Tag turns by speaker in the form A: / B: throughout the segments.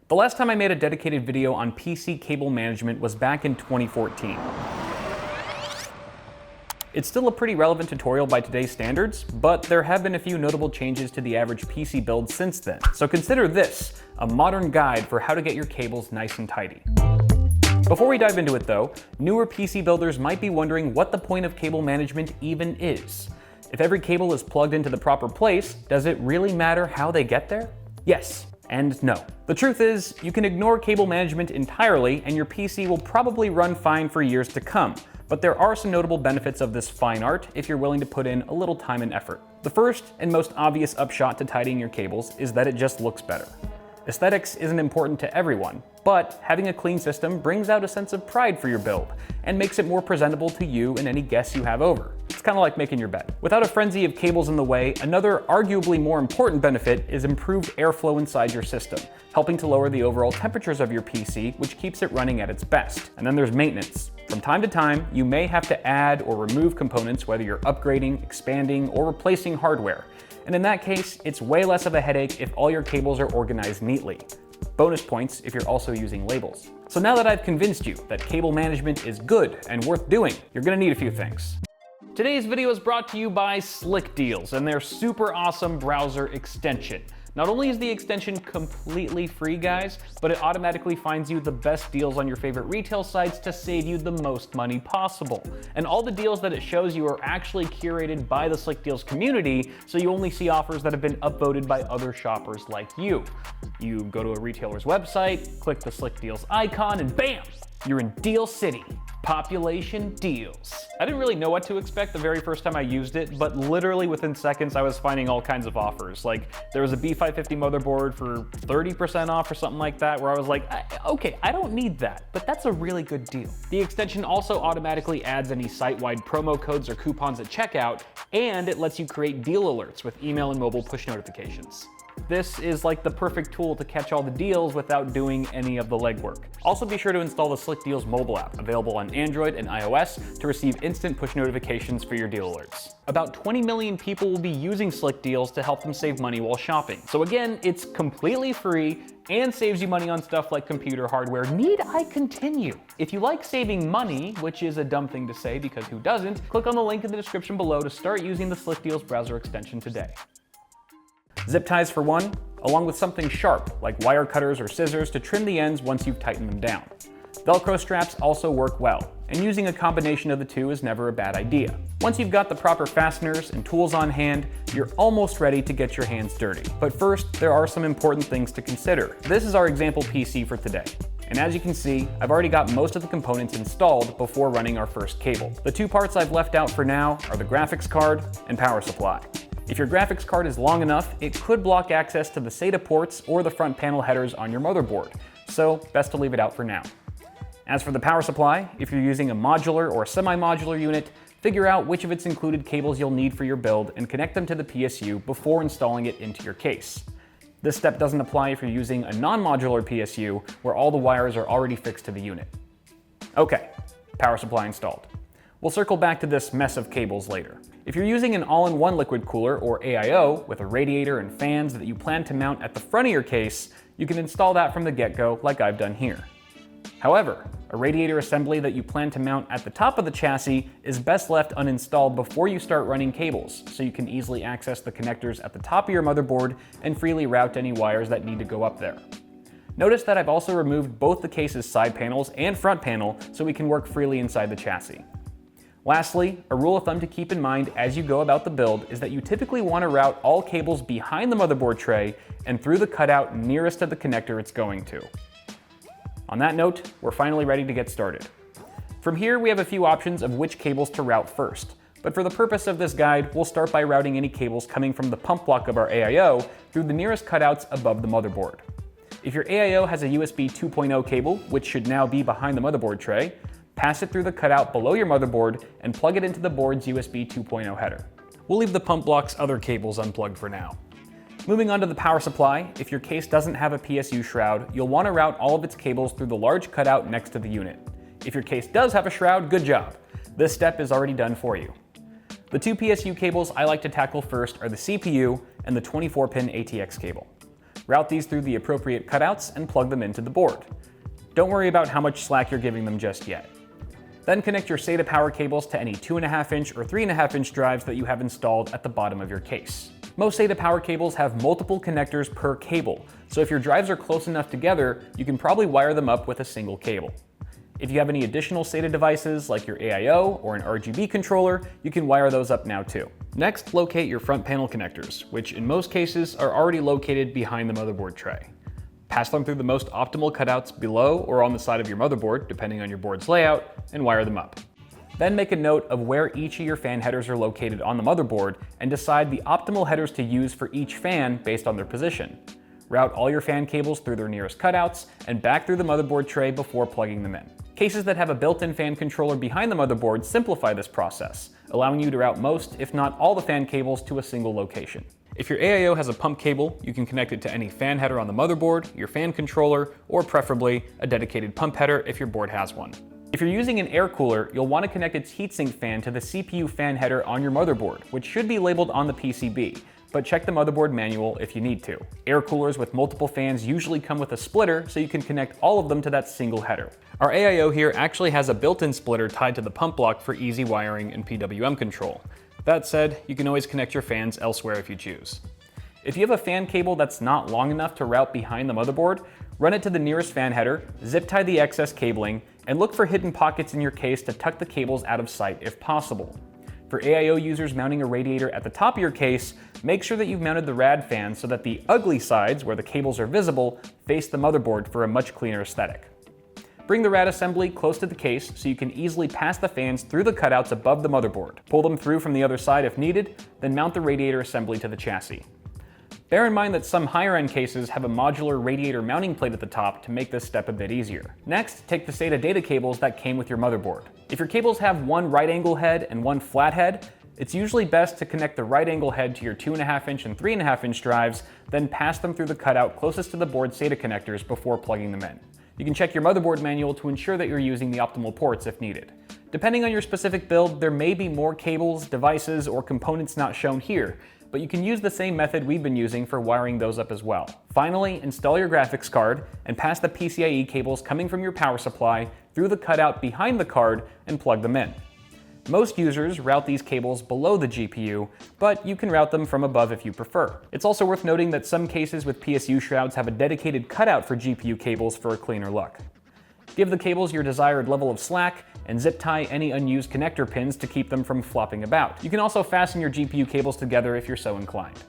A: The last time I made a dedicated video on PC cable management was back in 2014. It's still a pretty relevant tutorial by today's standards, but there have been a few notable changes to the average PC build since then. So consider this, a modern guide for how to get your cables nice and tidy. Before we dive into it though, newer PC builders might be wondering what the point of cable management even is. If every cable is plugged into the proper place, does it really matter how they get there? Yes and no. The truth is, you can ignore cable management entirely and your PC will probably run fine for years to come. But there are some notable benefits of this fine art if you're willing to put in a little time and effort. The first and most obvious upshot to tidying your cables is that it just looks better. Aesthetics isn't important to everyone, but having a clean system brings out a sense of pride for your build and makes it more presentable to you and any guests you have over. It's kind of like making your bed. Without a frenzy of cables in the way, another arguably more important benefit is improved airflow inside your system, helping to lower the overall temperatures of your PC, which keeps it running at its best. And then there's maintenance. From time to time, you may have to add or remove components, whether you're upgrading, expanding, or replacing hardware. And in that case, it's way less of a headache if all your cables are organized neatly. Bonus points if you're also using labels. So now that I've convinced you that cable management is good and worth doing, you're gonna need a few things. Today's video is brought to you by Slickdeals and their super awesome browser extension. Not only is the extension completely free, guys, but it automatically finds you the best deals on your favorite retail sites to save you the most money possible. And all the deals that it shows you are actually curated by the Slickdeals community, so you only see offers that have been upvoted by other shoppers like you. You go to a retailer's website, click the Slickdeals icon, and bam! You're in Deal City. Population deals. I didn't really know what to expect the very first time I used it, but literally within seconds I was finding all kinds of offers. Like there was a B550 motherboard for 30% off or something like that, where I was like, okay, I don't need that, but that's a really good deal. The extension also automatically adds any site-wide promo codes or coupons at checkout, and it lets you create deal alerts with email and mobile push notifications. This is like the perfect tool to catch all the deals without doing any of the legwork. Also be sure to install the Slickdeals mobile app, available on Android and iOS, to receive instant push notifications for your deal alerts. About 20 million people will be using Slickdeals to help them save money while shopping. So again, it's completely free and saves you money on stuff like computer hardware. Need I continue? If you like saving money, which is a dumb thing to say because who doesn't, click on the link in the description below to start using the Slickdeals browser extension today. Zip ties for one, along with something sharp like wire cutters or scissors to trim the ends once you've tightened them down. Velcro straps also work well, and using a combination of the two is never a bad idea. Once you've got the proper fasteners and tools on hand, you're almost ready to get your hands dirty. But first, there are some important things to consider. This is our example PC for today. And as you can see, I've already got most of the components installed before running our first cable. The two parts I've left out for now are the graphics card and power supply. If your graphics card is long enough, it could block access to the SATA ports or the front panel headers on your motherboard, so best to leave it out for now. As for the power supply, if you're using a modular or semi-modular unit, figure out which of its included cables you'll need for your build and connect them to the PSU before installing it into your case. This step doesn't apply if you're using a non-modular PSU where all the wires are already fixed to the unit. Okay, power supply installed. We'll circle back to this mess of cables later. If you're using an all-in-one liquid cooler, or AIO, with a radiator and fans that you plan to mount at the front of your case, you can install that from the get-go like I've done here. However, a radiator assembly that you plan to mount at the top of the chassis is best left uninstalled before you start running cables, so you can easily access the connectors at the top of your motherboard and freely route any wires that need to go up there. Notice that I've also removed both the case's side panels and front panel so we can work freely inside the chassis. Lastly, a rule of thumb to keep in mind as you go about the build is that you typically want to route all cables behind the motherboard tray and through the cutout nearest to the connector it's going to. On that note, we're finally ready to get started. From here, we have a few options of which cables to route first, but for the purpose of this guide, we'll start by routing any cables coming from the pump block of our AIO through the nearest cutouts above the motherboard. If your AIO has a USB 2.0 cable, which should now be behind the motherboard tray, pass it through the cutout below your motherboard and plug it into the board's USB 2.0 header. We'll leave the pump block's other cables unplugged for now. Moving on to the power supply, if your case doesn't have a PSU shroud, you'll want to route all of its cables through the large cutout next to the unit. If your case does have a shroud, good job. This step is already done for you. The two PSU cables I like to tackle first are the CPU and the 24-pin ATX cable. Route these through the appropriate cutouts and plug them into the board. Don't worry about how much slack you're giving them just yet. Then connect your SATA power cables to any 2.5-inch or 3.5-inch drives that you have installed at the bottom of your case. Most SATA power cables have multiple connectors per cable, so if your drives are close enough together, you can probably wire them up with a single cable. If you have any additional SATA devices like your AIO or an RGB controller, you can wire those up now too. Next, locate your front panel connectors, which in most cases are already located behind the motherboard tray. Pass them through the most optimal cutouts below or on the side of your motherboard, depending on your board's layout, and wire them up. Then make a note of where each of your fan headers are located on the motherboard and decide the optimal headers to use for each fan based on their position. Route all your fan cables through their nearest cutouts and back through the motherboard tray before plugging them in. Cases that have a built-in fan controller behind the motherboard simplify this process, allowing you to route most, if not all, the fan cables to a single location. If your AIO has a pump cable, you can connect it to any fan header on the motherboard, your fan controller, or preferably a dedicated pump header if your board has one. If you're using an air cooler, you'll want to connect its heatsink fan to the CPU fan header on your motherboard, which should be labeled on the PCB, but check the motherboard manual if you need to. Air coolers with multiple fans usually come with a splitter, so you can connect all of them to that single header. Our AIO here actually has a built-in splitter tied to the pump block for easy wiring and PWM control. That said, you can always connect your fans elsewhere if you choose. If you have a fan cable that's not long enough to route behind the motherboard, run it to the nearest fan header, zip tie the excess cabling, and look for hidden pockets in your case to tuck the cables out of sight if possible. For AIO users mounting a radiator at the top of your case, make sure that you've mounted the rad fan so that the ugly sides, where the cables are visible, face the motherboard for a much cleaner aesthetic. Bring the rad assembly close to the case so you can easily pass the fans through the cutouts above the motherboard. Pull them through from the other side if needed, then mount the radiator assembly to the chassis. Bear in mind that some higher-end cases have a modular radiator mounting plate at the top to make this step a bit easier. Next, take the SATA data cables that came with your motherboard. If your cables have one right angle head and one flat head, it's usually best to connect the right angle head to your 2.5-inch and 3.5-inch drives, then pass them through the cutout closest to the board's SATA connectors before plugging them in. You can check your motherboard manual to ensure that you're using the optimal ports if needed. Depending on your specific build, there may be more cables, devices, or components not shown here, but you can use the same method we've been using for wiring those up as well. Finally, install your graphics card and pass the PCIe cables coming from your power supply through the cutout behind the card and plug them in. Most users route these cables below the GPU, but you can route them from above if you prefer. It's also worth noting that some cases with PSU shrouds have a dedicated cutout for GPU cables for a cleaner look. Give the cables your desired level of slack and zip tie any unused connector pins to keep them from flopping about. You can also fasten your GPU cables together if you're so inclined.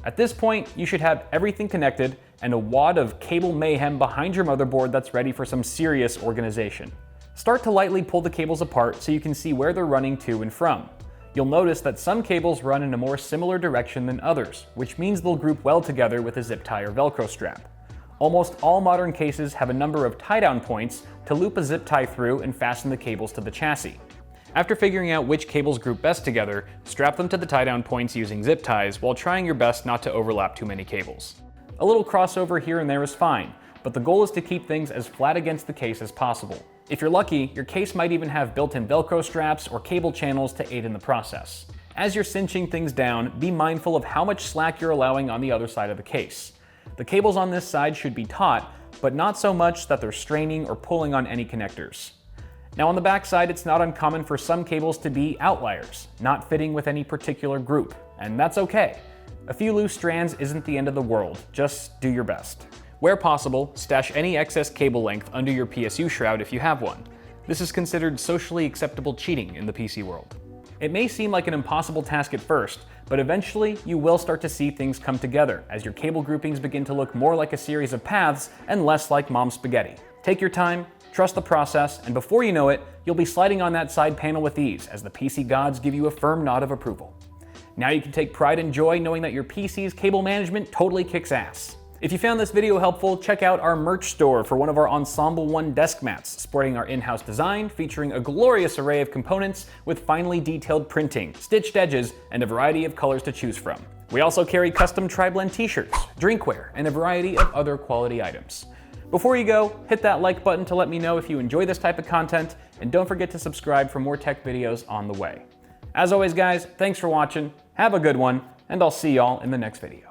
A: At this point, you should have everything connected and a wad of cable mayhem behind your motherboard that's ready for some serious organization. Start to lightly pull the cables apart so you can see where they're running to and from. You'll notice that some cables run in a more similar direction than others, which means they'll group well together with a zip tie or Velcro strap. Almost all modern cases have a number of tie-down points to loop a zip tie through and fasten the cables to the chassis. After figuring out which cables group best together, strap them to the tie-down points using zip ties while trying your best not to overlap too many cables. A little crossover here and there is fine, but the goal is to keep things as flat against the case as possible. If you're lucky, your case might even have built-in Velcro straps or cable channels to aid in the process. As you're cinching things down, be mindful of how much slack you're allowing on the other side of the case. The cables on this side should be taut, but not so much that they're straining or pulling on any connectors. Now on the back side, it's not uncommon for some cables to be outliers, not fitting with any particular group, and that's okay. A few loose strands isn't the end of the world, just do your best. Where possible, stash any excess cable length under your PSU shroud if you have one. This is considered socially acceptable cheating in the PC world. It may seem like an impossible task at first, but eventually you will start to see things come together as your cable groupings begin to look more like a series of paths and less like mom's spaghetti. Take your time, trust the process, and before you know it, you'll be sliding on that side panel with ease as the PC gods give you a firm nod of approval. Now you can take pride and joy knowing that your PC's cable management totally kicks ass. If you found this video helpful, check out our merch store for one of our Ensemble One desk mats, sporting our in-house design, featuring a glorious array of components with finely detailed printing, stitched edges, and a variety of colors to choose from. We also carry custom tri-blend t-shirts, drinkware, and a variety of other quality items. Before you go, hit that like button to let me know if you enjoy this type of content, and don't forget to subscribe for more tech videos on the way. As always guys, thanks for watching, have a good one, and I'll see y'all in the next video.